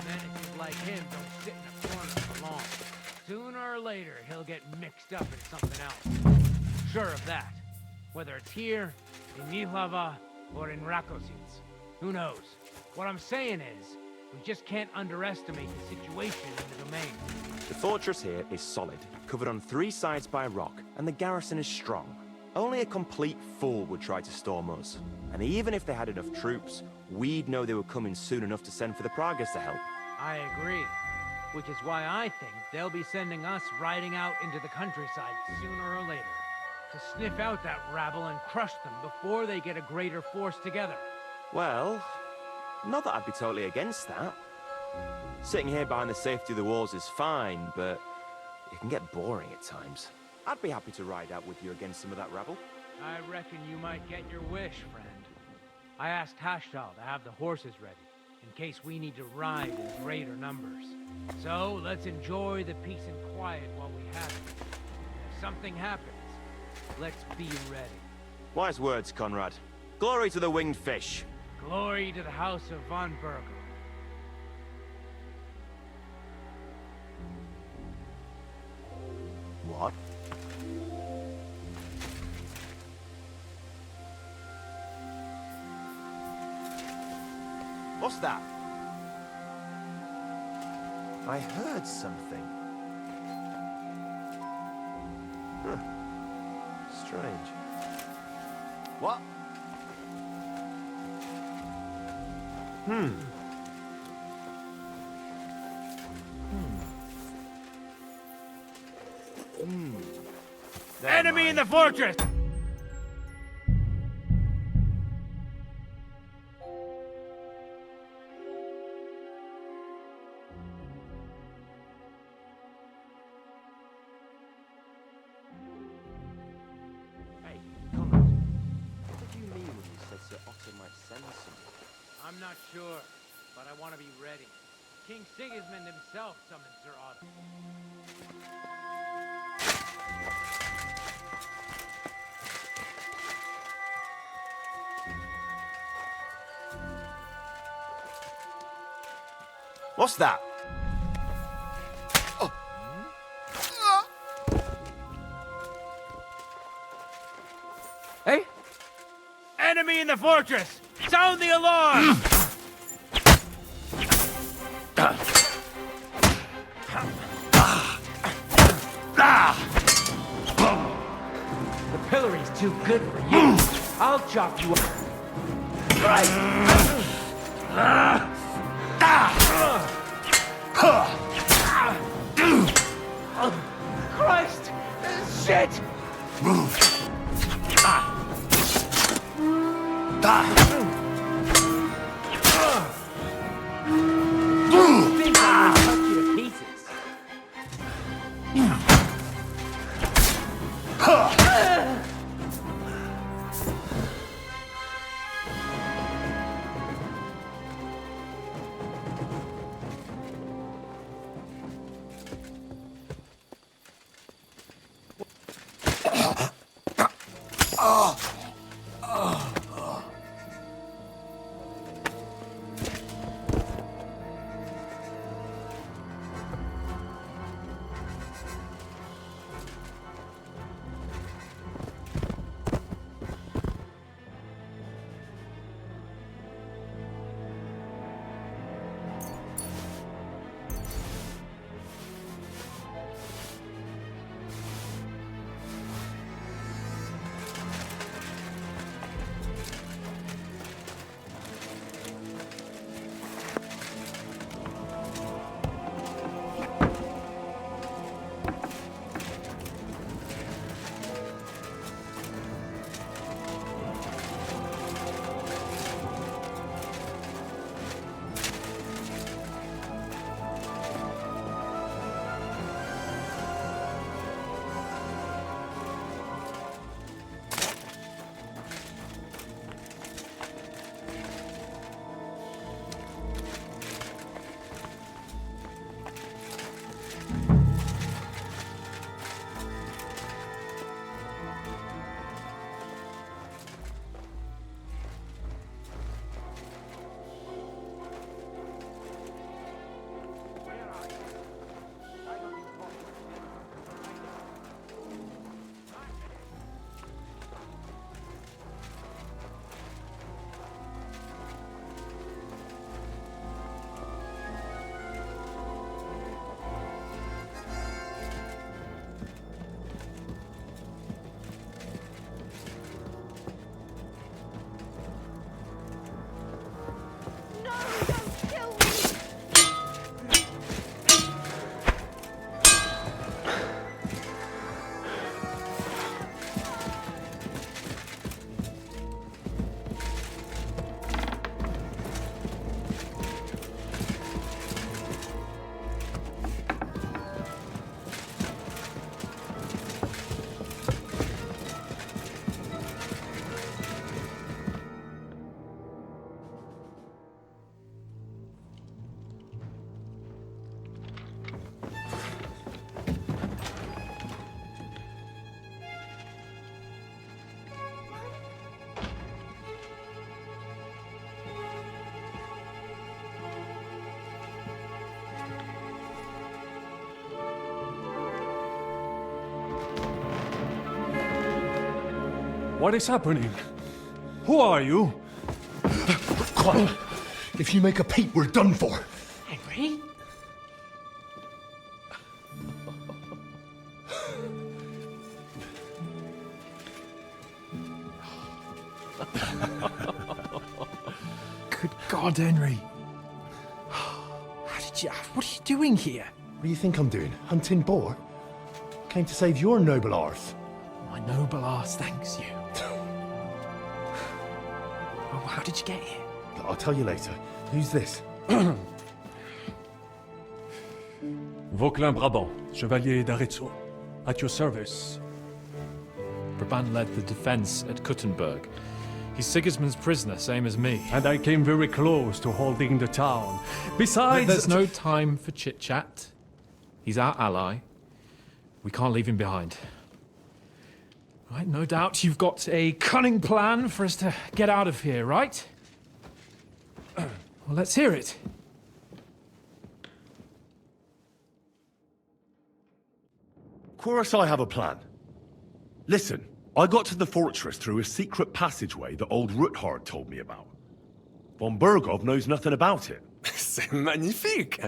men like him don't sit in a corner for long. Sooner or later, he'll get mixed up in something else. Sure of that. Whether it's here, in Mihlava, or in Rakosins. Who knows? What I'm saying is, we just can't underestimate the situation in the domain. The fortress here is solid, covered on 3 sides by rock, and the garrison is strong. Only a complete fool would try to storm us. And even if they had enough troops, we'd know they were coming soon enough to send for the Pragas to help. I agree. Which is why I think they'll be sending us riding out into the countryside sooner or later. To sniff out that rabble and crush them before they get a greater force together. Well, not that I'd be totally against that. Sitting here behind the safety of the walls is fine, but it can get boring at times. I'd be happy to ride out with you against some of that rabble. I reckon you might get your wish, friend. I asked Hashtal to have the horses ready, in case we need to ride in greater numbers. So, let's enjoy the peace and quiet while we have it. If something happens, let's be ready. Wise words, Conrad. Glory to the winged fish. Glory to the house of von Burgo. What? What's that? I heard something. Huh. Strange. What? Enemy in the fortress! Hey, Conrad. What did you mean when you said Sir Otto might send someone? I'm not sure, but I want to be ready. King Sigismund himself summoned Sir Otto. What's that? Hey? Enemy in the fortress! Sound the alarm! The pillory's too good for you. I'll chop you up. Christ! Shit! What is happening? Who are you? Quiet. If you make a peep, we're done for. Henry? Good God, Henry. What are you doing here? What do you think I'm doing? Hunting boar? Came to save your noble arse. My noble arse thanks you. Oh, how did you get here? I'll tell you later. Who's this? Vauquelin Brabant, Chevalier d'Arezzo. At your service. Brabant led the defense at Kuttenberg. He's Sigismund's prisoner, same as me. And I came very close to holding the town. Besides... There's no time for chit-chat. He's our ally. We can't leave him behind. Right, no doubt you've got a cunning plan for us to get out of here, right? Well, let's hear it. Of course I have a plan. Listen, I got to the fortress through a secret passageway that old Ruthard told me about. Von Bergov knows nothing about it. C'est magnifique!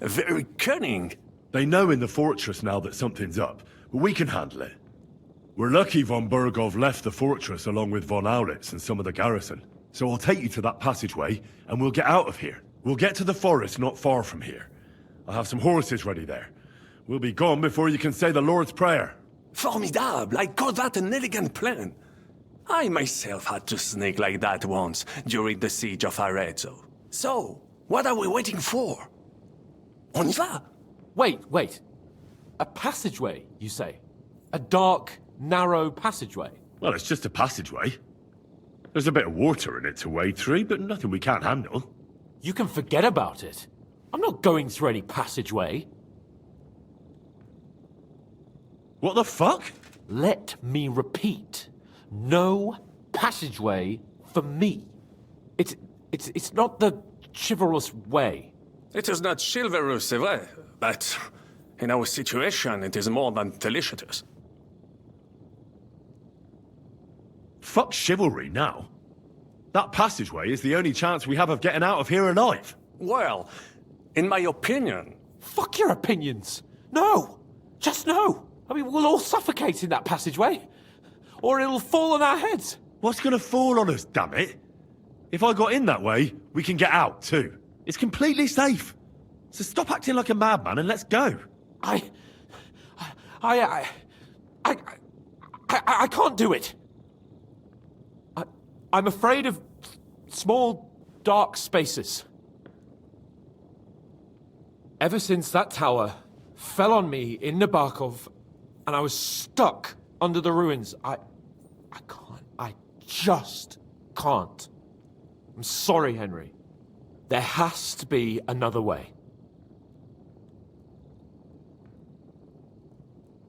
Very cunning. They know in the fortress now that something's up, but we can handle it. We're lucky von Bergov left the fortress along with von Aulitz and some of the garrison. So I'll take you to that passageway, and we'll get out of here. We'll get to the forest not far from here. I'll have some horses ready there. We'll be gone before you can say the Lord's Prayer. Formidable! I call that an elegant plan. I myself had to sneak like that once during the siege of Arezzo. So, what are we waiting for? On y va! Wait. A passageway, you say? A dark, narrow passageway? Well, it's just a passageway. There's a bit of water in it to wade through, but nothing we can't handle. You can forget about it. I'm not going through any passageway. What the fuck? Let me repeat. No passageway for me. It's not the chivalrous way. It is not chivalrous, c'est vrai, but in our situation, it is more than delicious. Fuck chivalry now. That passageway is the only chance we have of getting out of here alive. Well, in my opinion... Fuck your opinions. No. Just no. I mean, we'll all suffocate in that passageway. Or it'll fall on our heads. What's gonna fall on us, damn it? If I got in that way, we can get out, too. It's completely safe. So stop acting like a madman and let's go. I can't do it. I'm afraid of small, dark spaces. Ever since that tower fell on me in Nabokov, and I was stuck under the ruins, I just can't. I'm sorry, Henry. There has to be another way.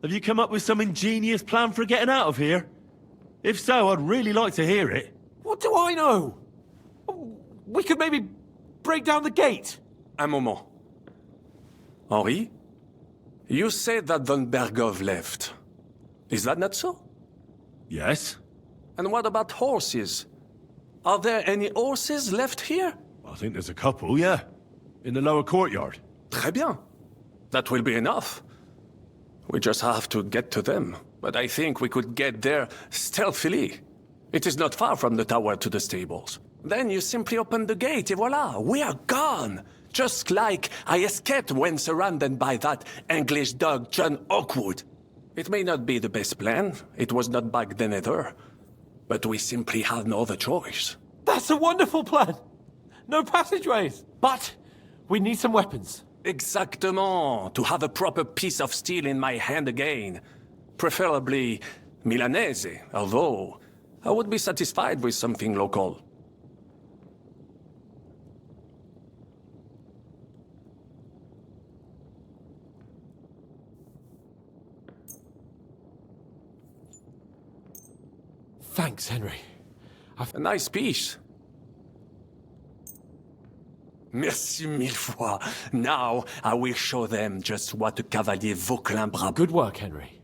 Have you come up with some ingenious plan for getting out of here? If so, I'd really like to hear it. What do I know? We could maybe break down the gate. Un moment. Henri? You said that von Bergov left. Is that not so? Yes. And what about horses? Are there any horses left here? I think there's a couple, yeah. In the lower courtyard. Très bien. That will be enough. We just have to get to them. But I think we could get there stealthily. It is not far from the tower to the stables. Then you simply open the gate, et voila, we are gone! Just like I escaped when surrounded by that English dog John Oakwood. It may not be the best plan, it was not back then either. But we simply had no other choice. That's a wonderful plan! No passageways! But we need some weapons. Exactement, to have a proper piece of steel in my hand again. Preferably Milanese, although I would be satisfied with something local. Thanks, Henry. A nice piece. Merci mille fois. Now I will show them just what a Cavalier Vauquelin Brabant. Good work, Henry.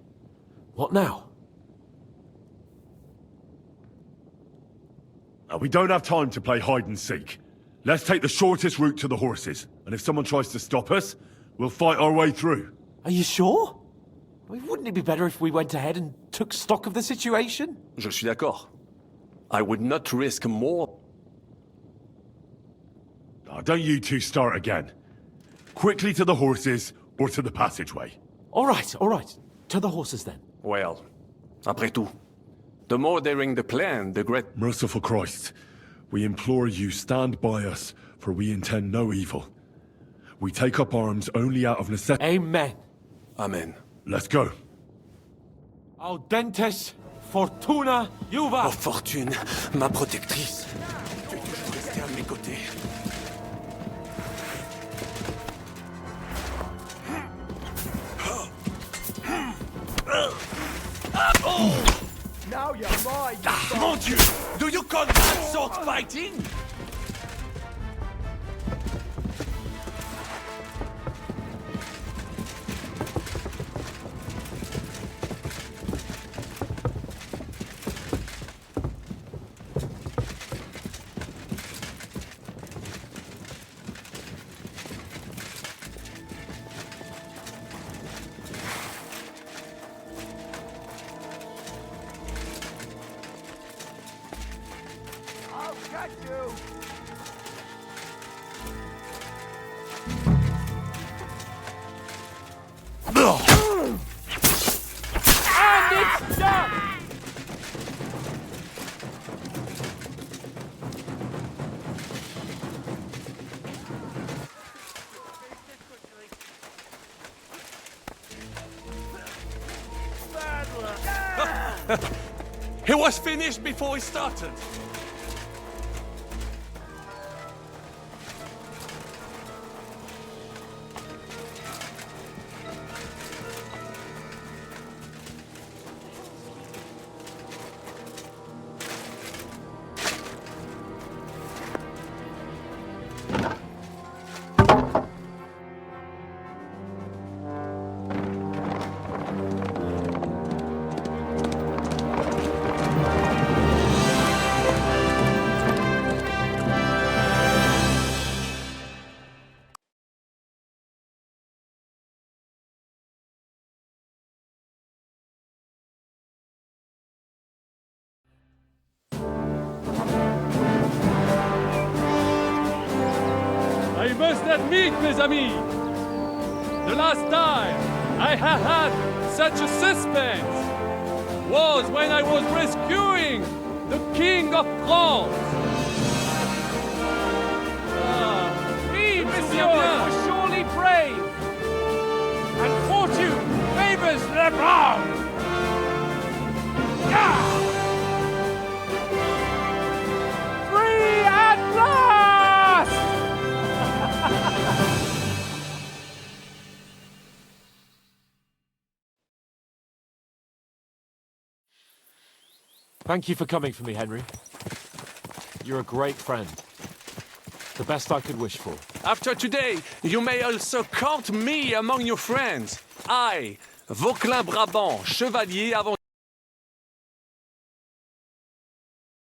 What now? We don't have time to play hide and seek. Let's take the shortest route to the horses, and if someone tries to stop us, we'll fight our way through. Are you sure? I mean, wouldn't it be better if we went ahead and took stock of the situation? Je suis d'accord. I would not risk more. Don't you two start again. Quickly to the horses, or to the passageway. All right. To the horses then. Well, après tout, the more daring the plan, the great... Merciful Christ, we implore you, stand by us, for we intend no evil. We take up arms only out of necessity. Amen. Amen. Let's go. Audentes fortuna juva. Oh, fortune, ma protectrice. Tu es toujours restée à mes côtés. Now you're mine. Mon Dieu! Do you call that sword fighting? He was finished before we started. I must admit, mes amis, the last time I have had such a suspense was when I was rescuing the King of France. Oui, monsieur, you were surely brave. And fortune favors the brave. Free at last! Thank you for coming for me, Henry. You're a great friend. The best I could wish for. After today, you may also count me among your friends. I, Vauquelin Brabant, chevalier avant...